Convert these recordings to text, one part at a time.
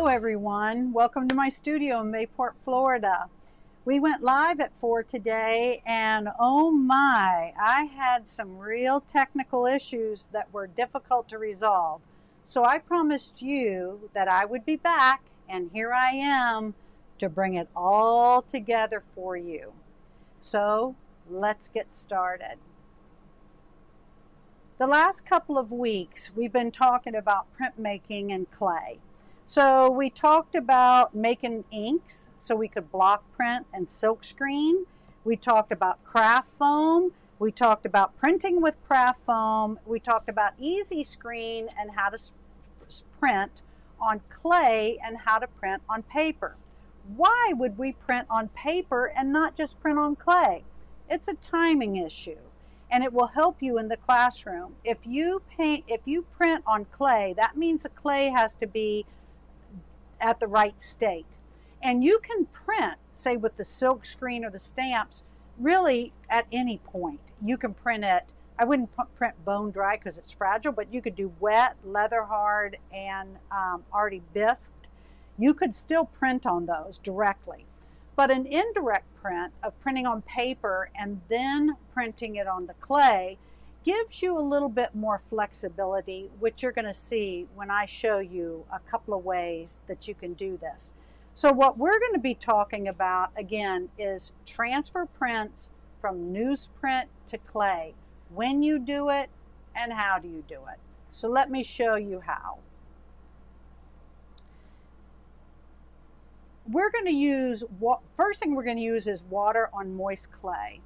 Hello everyone, welcome to my studio in Mayport, Florida. We went live at 4 today and oh my, I had some real technical issues that were difficult to resolve. So I promised you that I would be back, and here I am to bring it all together for you. So let's get started. The last couple of weeks we've been talking about printmaking and clay. So we talked about making inks so we could block print and silkscreen. We talked about craft foam. We talked about printing with craft foam. We talked about easy screen and how to print on clay and how to print on paper. Why would we print on paper and not just print on clay? It's a timing issue, and it will help you in the classroom. If you print on clay, that means the clay has to be at the right state. And you can print, say with the silk screen or the stamps, really at any point. You can print it, I wouldn't print bone dry because it's fragile, but you could do wet, leather hard, and already bisqued. You could still print on those directly. But an indirect print of printing on paper and then printing it on the clay gives you a little bit more flexibility, which you're going to see when I show you a couple of ways that you can do this. So what we're going to be talking about again is transfer prints from newsprint to clay. When you do it and how do you do it. So let me show you how. We're going to use, first thing we're going to use is water on moist clay.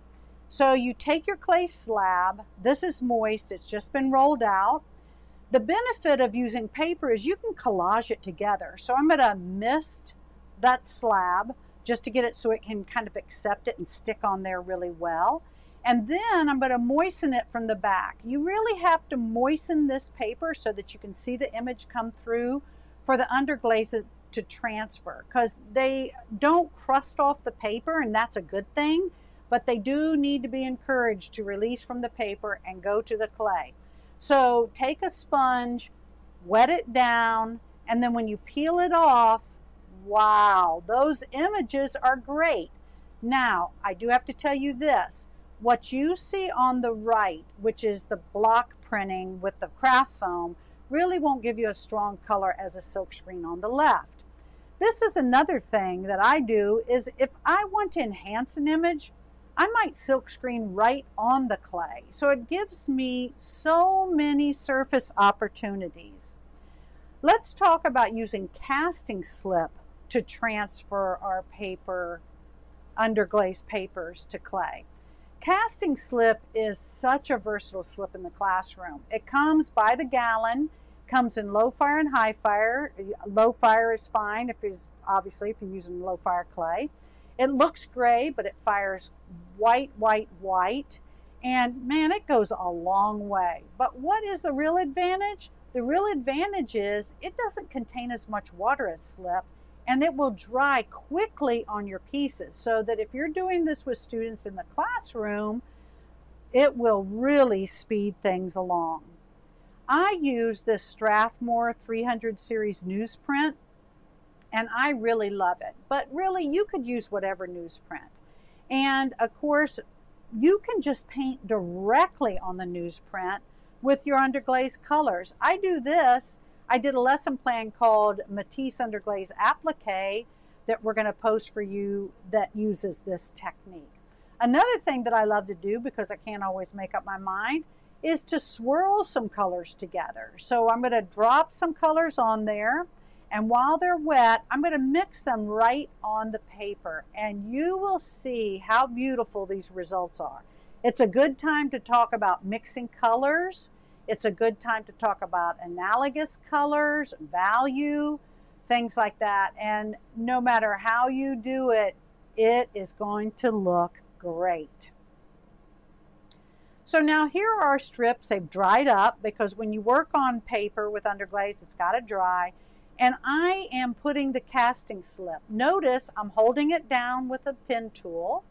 So you take your clay slab, this is moist, it's just been rolled out. The benefit of using paper is you can collage it together. So I'm going to mist that slab just to get it so it can kind of accept it and stick on there really well. And then I'm going to moisten it from the back. You really have to moisten this paper so that you can see the image come through for the underglaze to transfer, because they don't crust off the paper, and that's a good thing. But they do need to be encouraged to release from the paper and go to the clay. So take a sponge, wet it down, and then when you peel it off, wow, those images are great. Now, I do have to tell you this. What you see on the right, which is the block printing with the craft foam, really won't give you a strong color as a silkscreen on the left. This is another thing that I do is if I want to enhance an image, I might silkscreen right on the clay. So it gives me so many surface opportunities. Let's talk about using casting slip to transfer our paper, underglaze papers to clay. Casting slip is such a versatile slip in the classroom. It comes by the gallon, comes in low fire and high fire. Low fire is fine obviously if you're using low fire clay. It looks gray, but it fires white, white, white. And man, it goes a long way. But what is the real advantage? The real advantage is it doesn't contain as much water as slip, and it will dry quickly on your pieces. So that if you're doing this with students in the classroom, it will really speed things along. I use this Strathmore 300 series newsprint, and I really love it. But really, you could use whatever newsprint. And of course, you can just paint directly on the newsprint with your underglaze colors. I do this. I did a lesson plan called Matisse Underglaze Applique that we're going to post for you that uses this technique. Another thing that I love to do, because I can't always make up my mind, is to swirl some colors together. So I'm going to drop some colors on there. And while they're wet, I'm going to mix them right on the paper, and you will see how beautiful these results are. It's a good time to talk about mixing colors. It's a good time to talk about analogous colors, value, things like that. And no matter how you do it, it is going to look great. So now here are our strips. They've dried up because when you work on paper with underglaze, it's got to dry. And I am putting the casting slip. Notice I'm holding it down with a pen tool,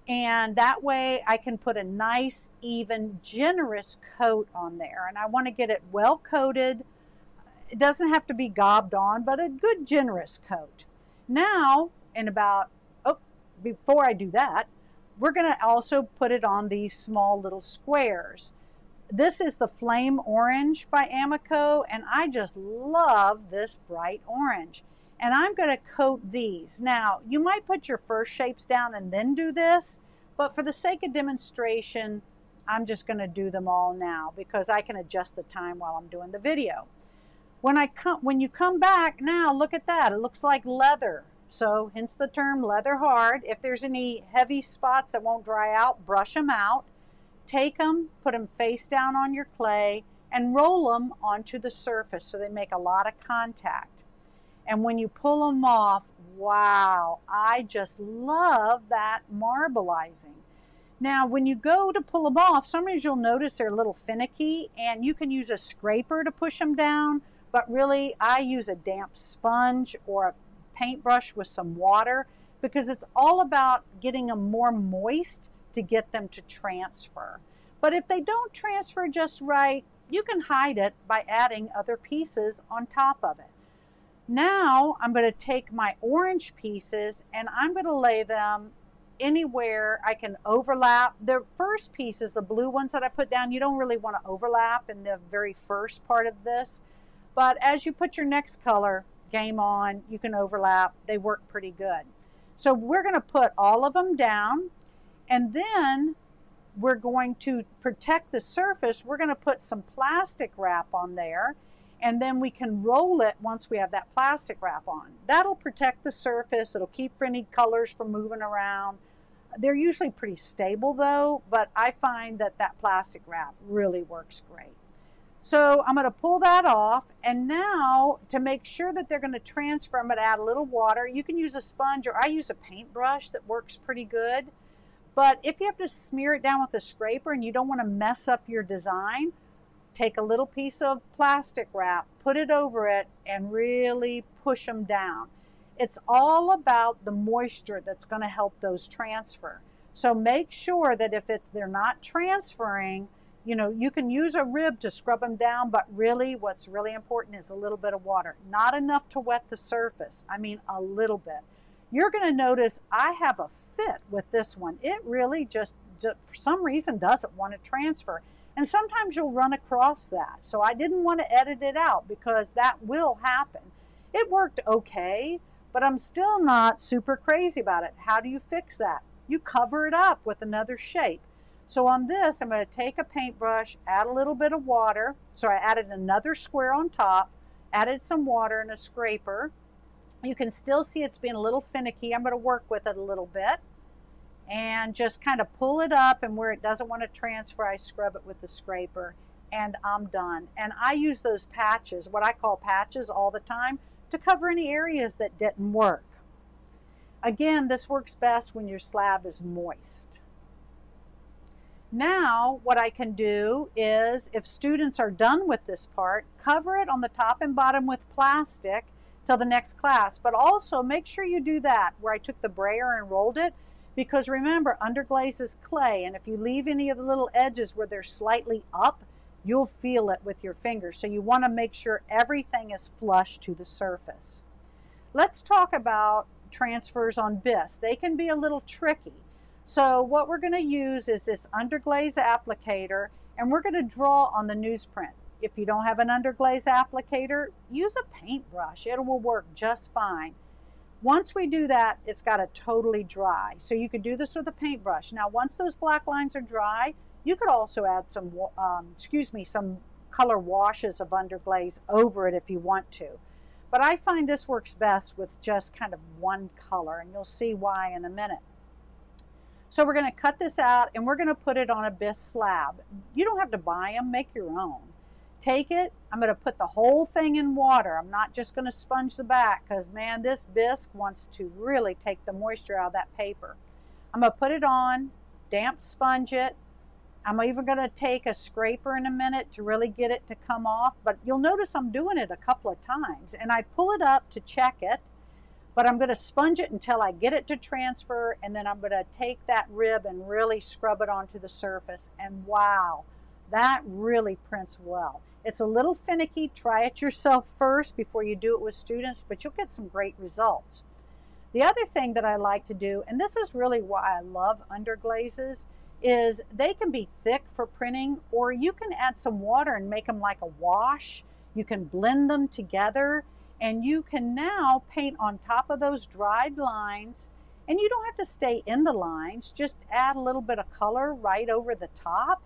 and that way I can put a nice, even, generous coat on there. And I want to get it well coated It doesn't have to be gobbed on, but a good generous coat. Now, before I do that, we're going to also put it on these small little squares. This is the Flame Orange by Amico, and I just love this bright orange. And I'm going to coat these. Now, you might put your first shapes down and then do this, but for the sake of demonstration, I'm just going to do them all now because I can adjust the time while I'm doing the video. When you come back now, look at that. It looks like leather. So hence the term leather hard. If there's any heavy spots that won't dry out, brush them out. Take them, put them face down on your clay, and roll them onto the surface so they make a lot of contact. And when you pull them off, wow, I just love that marbleizing. Now, when you go to pull them off, sometimes you'll notice they're a little finicky, and you can use a scraper to push them down, but really I use a damp sponge or a paintbrush with some water because it's all about getting them more moist to get them to transfer. But if they don't transfer just right, you can hide it by adding other pieces on top of it. Now I'm going to take my orange pieces and I'm going to lay them anywhere I can overlap. The first pieces, the blue ones that I put down, you don't really want to overlap in the very first part of this. But as you put your next color, game on, you can overlap. They work pretty good. So we're going to put all of them down, and then we're going to protect the surface. We're going to put some plastic wrap on there, and then we can roll it once we have that plastic wrap on. That'll protect the surface. It'll keep any colors from moving around. They're usually pretty stable though, but I find that that plastic wrap really works great. So I'm going to pull that off, and now to make sure that they're going to transfer, I'm going to add a little water. You can use a sponge, or I use a paintbrush that works pretty good. But if you have to smear it down with a scraper and you don't want to mess up your design, take a little piece of plastic wrap, put it over it, and really push them down. It's all about the moisture that's going to help those transfer. So make sure that if they're not transferring, you know, you can use a rib to scrub them down, but really what's really important is a little bit of water. Not enough to wet the surface. I mean, a little bit. You're going to notice I have a fit with this one. It really just for some reason doesn't want to transfer. And sometimes you'll run across that. So I didn't want to edit it out because that will happen. It worked okay, but I'm still not super crazy about it. How do you fix that? You cover it up with another shape. So on this, I'm going to take a paintbrush, add a little bit of water. So I added another square on top, added some water and a scraper. You can still see it's being a little finicky. I'm going to work with it a little bit and just kind of pull it up, and where it doesn't want to transfer, I scrub it with the scraper, and I'm done. And I use those patches, what I call patches, all the time to cover any areas that didn't work. Again, this works best when your slab is moist. Now, what I can do is, if students are done with this part, cover it on the top and bottom with plastic till the next class. But also make sure you do that where I took the brayer and rolled it, because remember, underglaze is clay, and if you leave any of the little edges where they're slightly up, you'll feel it with your fingers. So you want to make sure everything is flush to the surface. Let's talk about transfers on bisque. They can be a little tricky. So what we're going to use is this underglaze applicator, and we're going to draw on the newsprint. If you don't have an underglaze applicator, use a paintbrush. It will work just fine. Once we do that, it's got to totally dry. So you could do this with a paintbrush. Now, once those black lines are dry, you could also add some, some color washes of underglaze over it if you want to. But I find this works best with just kind of one color, and you'll see why in a minute. So we're going to cut this out, and we're going to put it on a bisque slab. You don't have to buy them, make your own. Take it, I'm going to put the whole thing in water. I'm not just going to sponge the back, because man, this bisque wants to really take the moisture out of that paper. I'm going to put it on, damp sponge it. I'm even going to take a scraper in a minute to really get it to come off, but you'll notice I'm doing it a couple of times, and I pull it up to check it. But I'm going to sponge it until I get it to transfer, and then I'm going to take that rib and really scrub it onto the surface. And wow, That really prints well. It's a little finicky. Try it yourself first before you do it with students, but you'll get some great results. The other thing that I like to do, and this is really why I love underglazes, is they can be thick for printing, or you can add some water and make them like a wash. You can blend them together, and you can now paint on top of those dried lines, and you don't have to stay in the lines. Just add a little bit of color right over the top,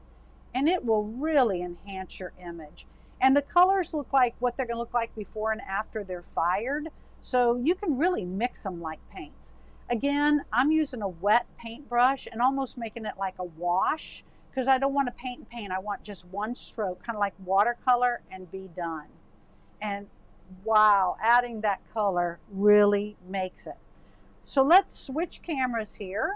and it will really enhance your image. And the colors look like what they're going to look like before and after they're fired, so you can really mix them like paints. Again, I'm using a wet paintbrush and almost making it like a wash, because I don't want to paint and paint. I want just one stroke, kind of like watercolor, and be done. And wow, adding that color really makes it. So let's switch cameras here.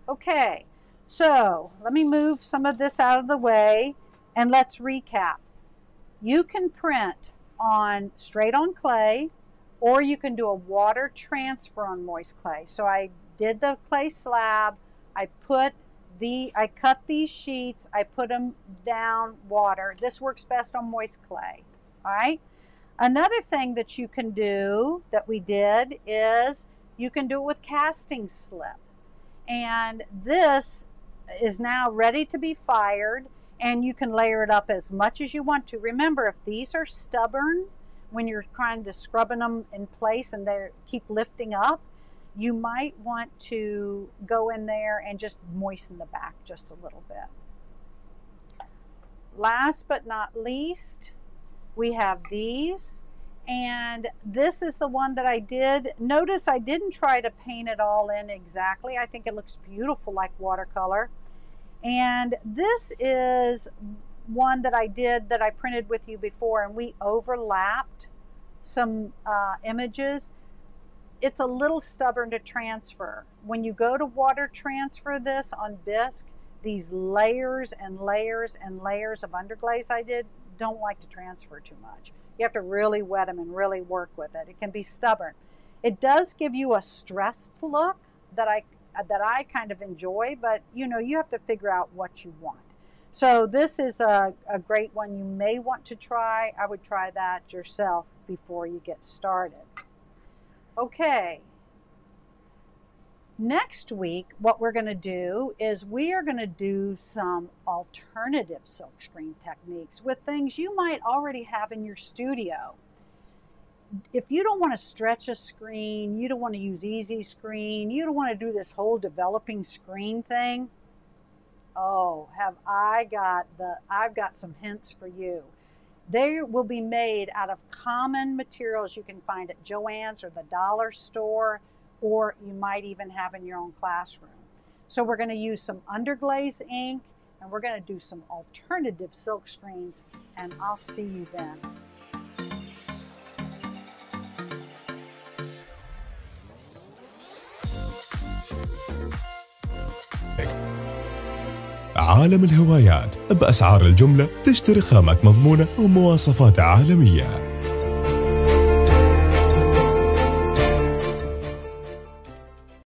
Okay, so let me move some of this out of the way and let's recap. You can print on straight on clay, or you can do a water transfer on moist clay. So I did the clay slab, I cut these sheets, I put them down water. This works best on moist clay, all right? Another thing that you can do that we did is you can do it with casting slip. And this is now ready to be fired, and you can layer it up as much as you want to. Remember, if these are stubborn, when you're trying to scrubbing them in place and they keep lifting up, you might want to go in there and just moisten the back just a little bit. Last but not least, we have these, and this is the one that I did. Notice I didn't try to paint it all in exactly. I think it looks beautiful like watercolor. And this is one that I did that I printed with you before, and we overlapped some images. It's a little stubborn to transfer. When you go to water transfer this on bisque, these layers and layers and layers of underglaze I did don't like to transfer too much. You have to really wet them and really work with it. It can be stubborn. It does give you a stressed look that I kind of enjoy, but you know, you have to figure out what you want. So this is a great one you may want to try. I would try that yourself before you get started. Okay. Next week, what we're going to do is we are going to do some alternative silkscreen techniques with things you might already have in your studio. If you don't want to stretch a screen, you don't want to use easy screen, you don't want to do this whole developing screen thing, oh, I've got some hints for you. They will be made out of common materials you can find at Joann's or the dollar store, or you might even have in your own classroom. So we're going to use some underglaze ink, and we're going to do some alternative silk screens, and I'll see you then. عالم الهوايات، بأسعار الجملة، تشتري خامات مضمونة ومواصفات عالمية.